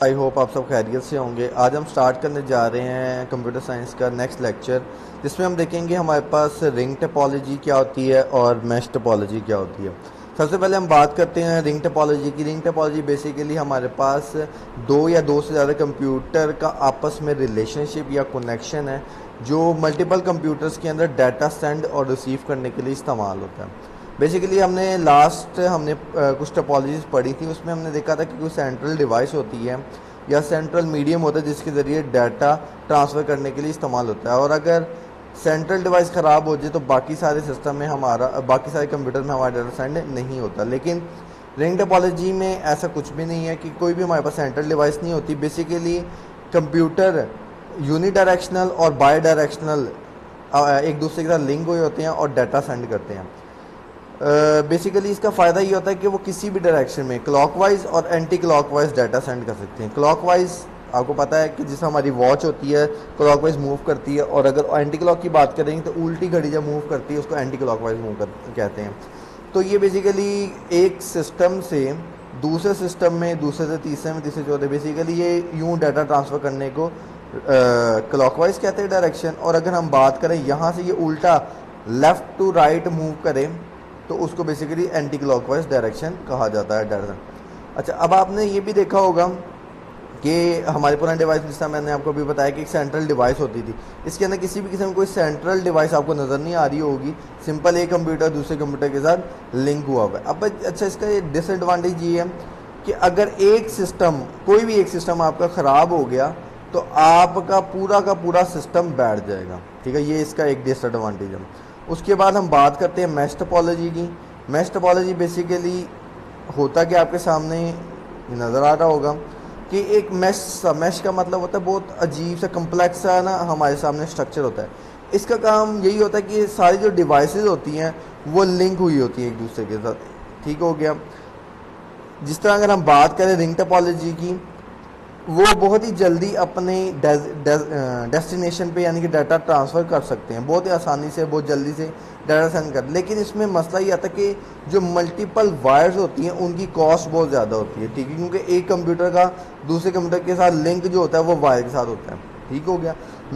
I hope آپ سب خیریت سے ہوں گے. آج ہم سٹارٹ کرنے جا رہے ہیں کمپیوٹر سائنس کا نیکسٹ لیکچر، جس میں ہم دیکھیں گے ہمارے پاس رنگ ٹپالوجی کیا ہوتی ہے اور میش ٹپالوجی کیا ہوتی ہے. سب سے پہلے ہم بات کرتے ہیں رنگ ٹپالوجی کی. رنگ ٹپالوجی بیسیکلی ہمارے پاس دو یا دو سے زیادہ کمپیوٹر کا آپس میں ریلیشن شپ یا کنیکشن ہے جو ملٹیپل کمپیوٹرز کے اندر ڈیٹا سینڈ اور ریسیو کرنے کے لیے استعمال ہوتا ہے. بیسیکلی ہم نے کچھ ٹپالوجیز پڑھی تھی. اس میں ہم نے دیکھا تھا کہ کوئی سینٹرل ڈیوائس ہوتی ہے یا سینٹرل میڈیم ہوتا ہے جس کے ذریعے ڈیٹا ٹرانسفر کرنے کے لیے استعمال ہوتا ہے، اور اگر سینٹرل ڈیوائس خراب ہو جائے تو باقی سارے سسٹم میں باقی سارے کمپیوٹر میں ہمارا ڈیٹا سینڈ نہیں ہوتا. لیکن رنگ ٹپالوجی میں ایسا کچھ بھی نہیں ہے کہ کوئی بھی ہمارے پاس سینٹرل ڈیوائس نہیں ہوتی. بیسیکلی کمپیوٹر یونی ڈائریکشنل اور بائی ڈائریکشنل ایک دوسرے کے ساتھ لنک ہوئے ہوتے ہیں اور ڈیٹا سینڈ کرتے ہیں. بیسیکلی اس کا فائدہ یہ ہوتا ہے کہ وہ کسی بھی ڈائریکشن میں کلاک وائز اور anticlockwise data send کر سکتے ہیں. کلاک وائز آپ کو پتہ ہے کہ جس ہماری واچ ہوتی ہے کلاک وائز موو کرتی ہے، اور اگر اینٹی کلاک کی بات کریں گے تو الٹی گھڑی جب موو کرتی ہے اس کو اینٹی کلاک وائز موو کہتے ہیں. تو یہ بیسیکلی ایک سسٹم سے دوسرے سسٹم میں، دوسرے سے تیسرے میں، تیسرے چوتھے، بیسیکلی یہ یوں ڈیٹا ٹرانسفر کرنے کو کلاک وائز کہتے ہیں ڈائریکشن. اور اگر ہم بات کریں یہاں سے یہ الٹا لیفٹ ٹو رائٹ موو کریں تو اس کو basically anticlockwise direction کہا جاتا ہے ڈائریکشن. اچھا، اب آپ نے یہ بھی دیکھا ہوگا کہ ہمارے پرانے ڈیوائس جس طرح میں نے آپ کو بھی بتایا کہ ایک سینٹرل ڈیوائس ہوتی تھی. اس کے اندر کسی بھی قسم کی کوئی سینٹرل ڈیوائس آپ کو نظر نہیں آ رہی ہوگی، سمپل ایک کمپیوٹر دوسرے کمپیوٹر کے ساتھ لنک ہوا ہوا ہے. اب اچھا، اس کا یہ ڈس ایڈوانٹیج یہ ہے کہ اگر ایک سسٹم، کوئی بھی ایک سسٹم آپ کا خراب ہو گیا تو آپ کا پورا سسٹم بیٹھ جائے گا. ٹھیک ہے، یہ اس کا ایک ڈس ایڈوانٹیج ہے. اس کے بعد ہم بات کرتے ہیں میش ٹپالوجی کی. میش ٹپالوجی بیسیکلی ہوتا کہ آپ کے سامنے نظر آ رہا ہوگا کہ ایک میش کا مطلب ہوتا ہے بہت عجیب سا کمپلیکس سا نا ہمارے سامنے اسٹرکچر ہوتا ہے. اس کا کام یہی ہوتا ہے کہ ساری جو ڈیوائسز ہوتی ہیں وہ لنک ہوئی ہوتی ہیں ایک دوسرے کے ساتھ. ٹھیک ہو گیا. جس طرح اگر ہم بات کریں رنگ ٹپالوجی کی، وہ بہت ہی جلدی اپنے ڈیسٹینیشن پہ یعنی کہ ڈیٹا ٹرانسفر کر سکتے ہیں بہت ہی آسانی سے، بہت جلدی سے ڈیٹا سینڈ کر. لیکن اس میں مسئلہ یہ آتا ہے کہ جو ملٹیپل وائرز ہوتی ہیں ان کی کاسٹ بہت زیادہ ہوتی ہے. ٹھیک ہے، کیونکہ ایک کمپیوٹر کا دوسرے کمپیوٹر کے ساتھ لنک جو ہوتا ہے وہ وائر کے ساتھ ہوتا ہے. ٹھیک ہو گیا.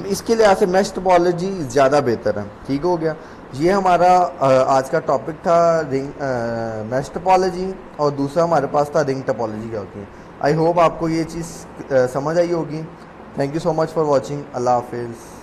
اس کے لحاظ سے میش ٹپالوجی زیادہ بہتر ہے. ٹھیک ہو گیا. یہ ہمارا آج کا ٹاپک تھا میش ٹپالوجی، اور دوسرا ہمارے پاس تھا رنگ ٹپالوجی کیا ہوتی ہے. آئی ہوپ آپ کو یہ چیز سمجھ آئی ہوگی. Thank you so much for watching. اللہ حافظ.